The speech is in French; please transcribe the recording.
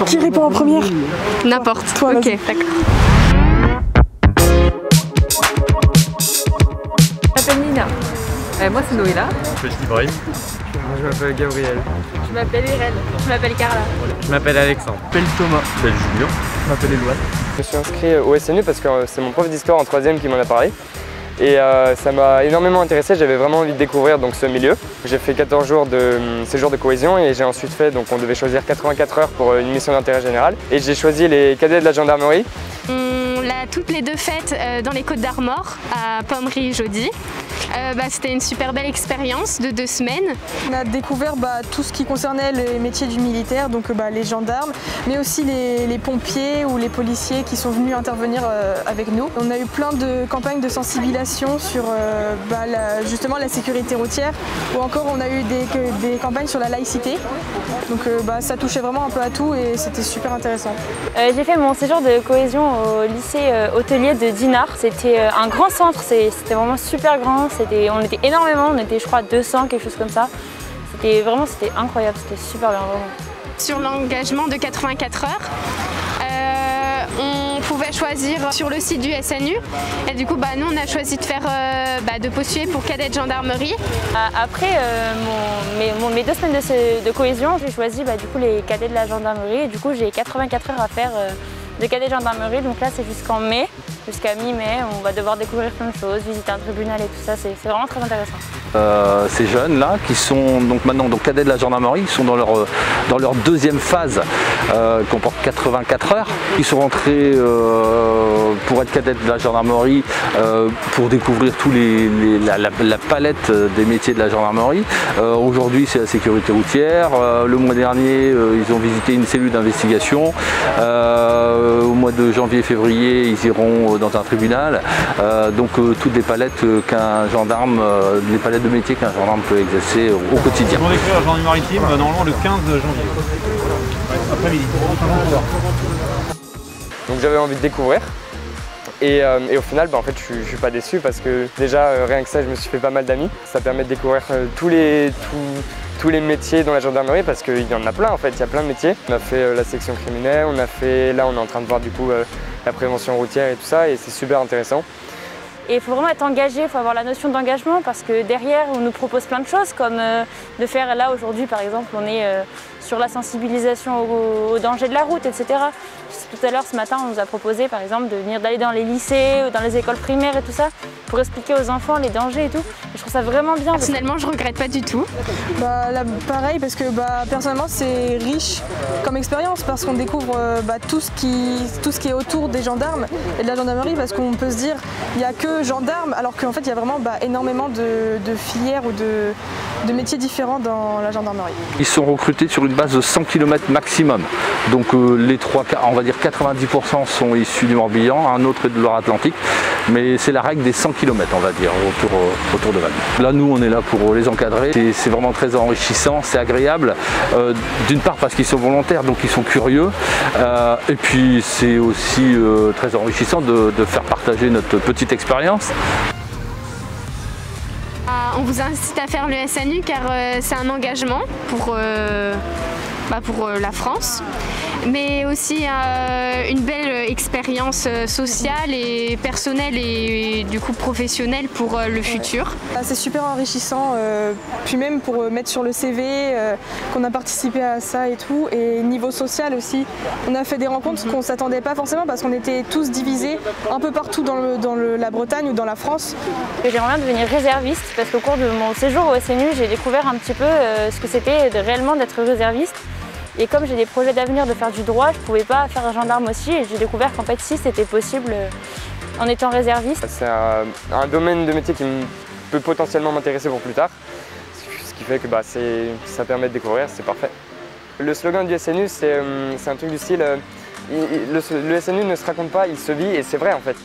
Qui répond en première? N'importe. Toi, ok, vas-y. d'accord. Je m'appelle Nina. Moi c'est Noéla. Je m'appelle Ibrahim. Moi je m'appelle Gabriel. Je m'appelle Irène. Je m'appelle Carla. Je m'appelle Alexandre. Je m'appelle Thomas. Je m'appelle Julien. Je m'appelle Eloane. Je me suis inscrit au SNU parce que c'est mon prof d'histoire en 3e qui m'en a parlé. Et ça m'a énormément intéressé, j'avais vraiment envie de découvrir donc, ce milieu. J'ai fait 14 jours de séjour de cohésion et j'ai ensuite fait, donc on devait choisir 84 heures pour une mission d'intérêt général. Et j'ai choisi les cadets de la gendarmerie. On l'a toutes les deux faites dans les Côtes d'Armor, à Pommery-Jaudy. C'était une super belle expérience de 2 semaines. On a découvert tout ce qui concernait les métiers du militaire, donc les gendarmes, mais aussi les pompiers ou les policiers qui sont venus intervenir avec nous. On a eu plein de campagnes de sensibilisation sur justement la sécurité routière, ou encore on a eu des campagnes sur la laïcité. Donc ça touchait vraiment un peu à tout et c'était super intéressant. J'ai fait mon séjour de cohésion au lycée hôtelier de Dinard. C'était un grand centre, c'était vraiment super grand. On était énormément, on était je crois 200, quelque chose comme ça. C'était incroyable, c'était super bien vraiment. Sur l'engagement de 84 heures, on pouvait choisir sur le site du SNU et du coup nous on a choisi de faire de postuler pour cadet de gendarmerie. Après mes 2 semaines de cohésion, j'ai choisi du coup les cadets de la gendarmerie et du coup j'ai 84 heures à faire de cadet de gendarmerie, donc là c'est jusqu'en mai, jusqu'à mi-mai, on va devoir découvrir plein de choses, visiter un tribunal et tout ça, c'est vraiment très intéressant. Ces jeunes là qui sont donc maintenant cadets de la gendarmerie, ils sont dans leur 2e phase qui comporte 84 heures. Ils sont rentrés pour être cadets de la gendarmerie pour découvrir la palette des métiers de la gendarmerie. Aujourd'hui c'est la sécurité routière. Le mois dernier ils ont visité une cellule d'investigation. Au mois de janvier-février ils iront dans un tribunal. Donc toutes les palettes qu'un gendarme, les palettes de métiers qu'un gendarme peut exercer au quotidien. On écrit la gendarmerie maritime normalement le 15 janvier. Après-midi. Donc j'avais envie de découvrir. Et au final, en fait, je suis pas déçu parce que déjà, rien que ça, je me suis fait pas mal d'amis. Ça permet de découvrir tous les métiers dans la gendarmerie parce qu'il y en a plein en fait, il y a plein de métiers. On a fait la section criminelle, là on est en train de voir du coup la prévention routière et tout ça et c'est super intéressant. Et il faut vraiment être engagé, il faut avoir la notion d'engagement parce que derrière on nous propose plein de choses comme de faire, là aujourd'hui par exemple on est sur la sensibilisation au danger de la route, etc. Tout à l'heure ce matin on nous a proposé par exemple d'aller dans les lycées ou dans les écoles primaires et tout ça pour expliquer aux enfants les dangers et tout. Et je trouve ça vraiment bien. Personnellement je regrette pas du tout. Là, pareil parce que personnellement c'est riche comme expérience parce qu'on découvre tout ce qui est autour des gendarmes et de la gendarmerie parce qu'on peut se dire il n'y a que gendarmes alors qu'en fait il y a vraiment énormément de filières ou de métiers différents dans la gendarmerie. Ils sont recrutés sur une base de 100 km maximum. Donc les on va dire 90% sont issus du Morbihan, un autre est de Loire-Atlantique. Mais c'est la règle des 100 km on va dire autour de Vannes. Là nous on est là pour les encadrer. C'est vraiment très enrichissant, c'est agréable. D'une part parce qu'ils sont volontaires donc ils sont curieux. Et puis c'est aussi très enrichissant de faire partager notre petite expérience. On vous incite à faire le SNU car c'est un engagement pour la France, mais aussi une belle expérience sociale et personnelle et du coup professionnelle pour le futur. C'est super enrichissant, puis même pour mettre sur le CV qu'on a participé à ça et tout, et niveau social aussi. On a fait des rencontres qu'on ne s'attendait pas forcément parce qu'on était tous divisés un peu partout dans la Bretagne ou dans la France. J'aimerais bien devenir réserviste parce qu'au cours de mon séjour au SNU, j'ai découvert un petit peu ce que c'était réellement d'être réserviste. Et comme j'ai des projets d'avenir de faire du droit, je ne pouvais pas faire gendarme aussi et j'ai découvert qu'en fait si c'était possible en étant réserviste. C'est un domaine de métier qui peut potentiellement m'intéresser pour plus tard, ce qui fait que ça permet de découvrir, c'est parfait. Le slogan du SNU c'est un truc du style le SNU ne se raconte pas, il se vit et c'est vrai en fait.